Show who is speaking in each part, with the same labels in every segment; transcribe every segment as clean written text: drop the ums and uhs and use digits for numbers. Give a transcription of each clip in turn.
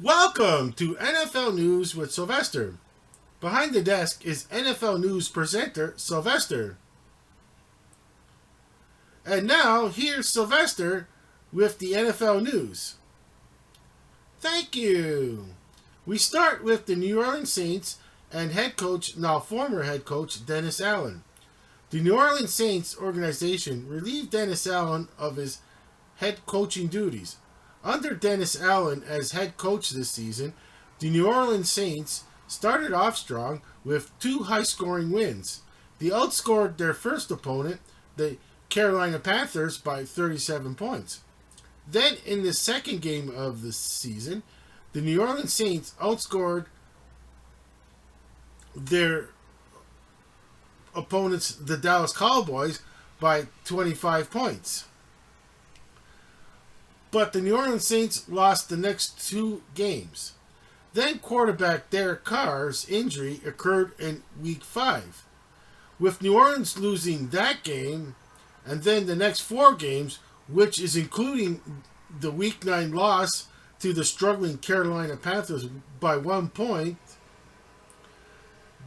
Speaker 1: Welcome to NFL News with Sylvester. Behind the desk is NFL News presenter Sylvester. And now, here's Sylvester with the NFL News. Thank you. We start with the New Orleans Saints and head coach, now former head coach, Dennis Allen. The New Orleans Saints organization relieved Dennis Allen of his head coaching duties. Under Dennis Allen as head coach this season, the New Orleans Saints started off strong with two high-scoring wins. They outscored their first opponent, the Carolina Panthers, by 37 points. Then, in the second game of the season, the New Orleans Saints outscored their opponents, the Dallas Cowboys, by 25 points. But the New Orleans Saints lost the next two games. Then quarterback Derek Carr's injury occurred in Week 5. With New Orleans losing that game, and then the next four games, which is including the Week 9 loss to the struggling Carolina Panthers by 1 point,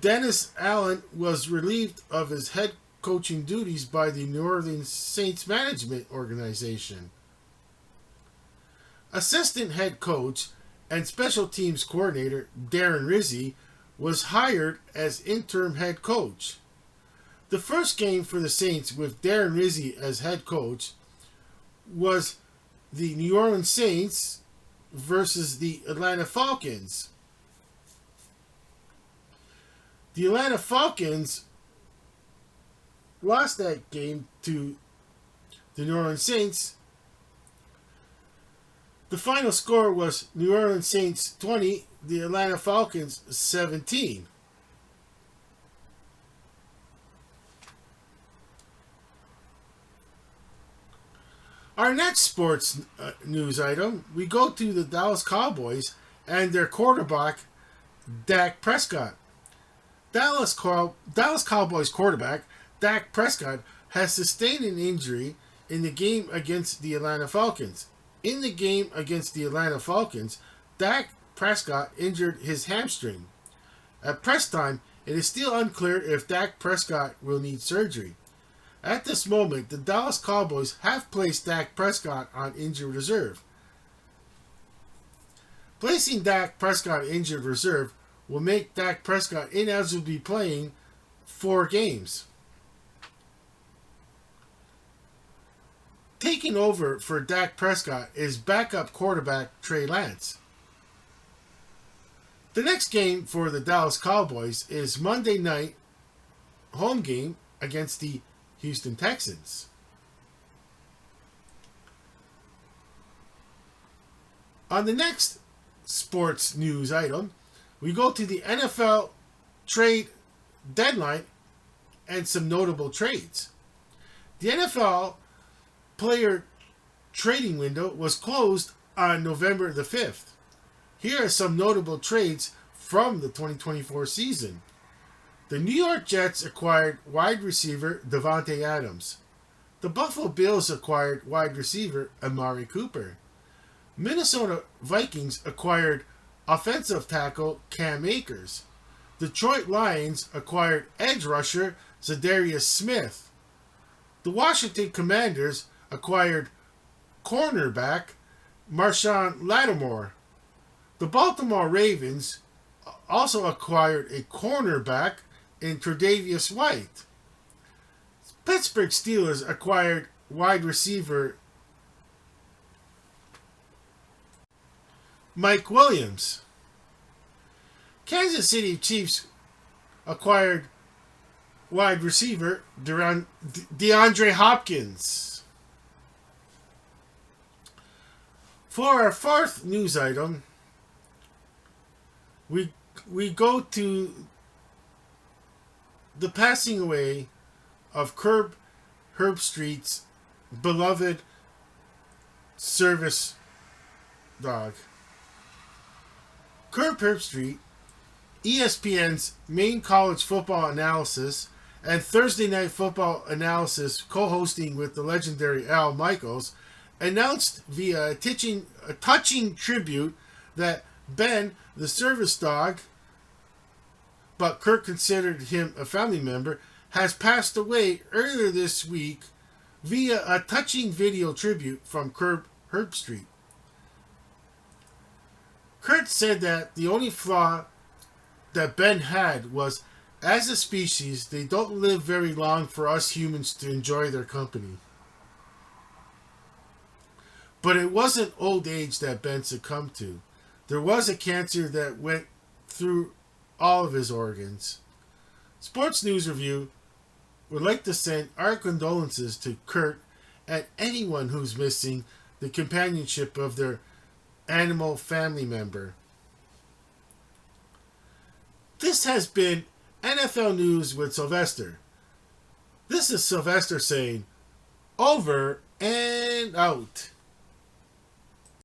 Speaker 1: Dennis Allen was relieved of his head coaching duties by the New Orleans Saints management organization. Assistant head coach and special teams coordinator Darren Rizzi was hired as interim head coach. The first game for the Saints with Darren Rizzi as head coach was the New Orleans Saints versus the Atlanta Falcons. The Atlanta Falcons lost that game to the New Orleans Saints. The final score was New Orleans Saints 20, the Atlanta Falcons 17. Our next sports news item, we go to the Dallas Cowboys and their quarterback, Dak Prescott. Dallas Cowboys quarterback, Dak Prescott, has sustained an injury in the game against the Atlanta Falcons. In the game against the Atlanta Falcons, Dak Prescott injured his hamstring. At press time, it is still unclear if Dak Prescott will need surgery. At this moment, the Dallas Cowboys have placed Dak Prescott on injured reserve. Placing Dak Prescott injured reserve will make Dak Prescott ineligible to be playing 4 games. Taking over for Dak Prescott is backup quarterback Trey Lance. The next game for the Dallas Cowboys is Monday night home game against the Houston Texans. On the next sports news item, we go to the NFL trade deadline and some notable trades. The NFL player trading window was closed on November the 5th. Here are some notable trades from the 2024 season. The New York Jets acquired wide receiver Davante Adams. The Buffalo Bills acquired wide receiver Amari Cooper. Minnesota Vikings acquired offensive tackle Cam Akers. Detroit Lions acquired edge rusher Zadarius Smith. The Washington Commanders acquired cornerback Marshawn Lattimore. The Baltimore Ravens also acquired a cornerback in Tre'Davious White. Pittsburgh Steelers acquired wide receiver Mike Williams. Kansas City Chiefs acquired wide receiver DeAndre Hopkins. For our fourth news item, we go to the passing away of Herb Street's beloved service dog. Herb Street, ESPN's main college football analysis and Thursday Night Football analysis co-hosting with the legendary Al Michaels, announced via a touching tribute that Ben, the service dog, but Kurt considered him a family member, has passed away earlier this week via a touching video tribute from Kurt Herbstreit. Kurt said that the only flaw that Ben had was, as a species, they don't live very long for us humans to enjoy their company. But it wasn't old age that Ben succumbed to. There was a cancer that went through all of his organs. Sports News Review would like to send our condolences to Kurt and anyone who's missing the companionship of their animal family member. This has been NFL News with Sylvester. This is Sylvester saying, over and out.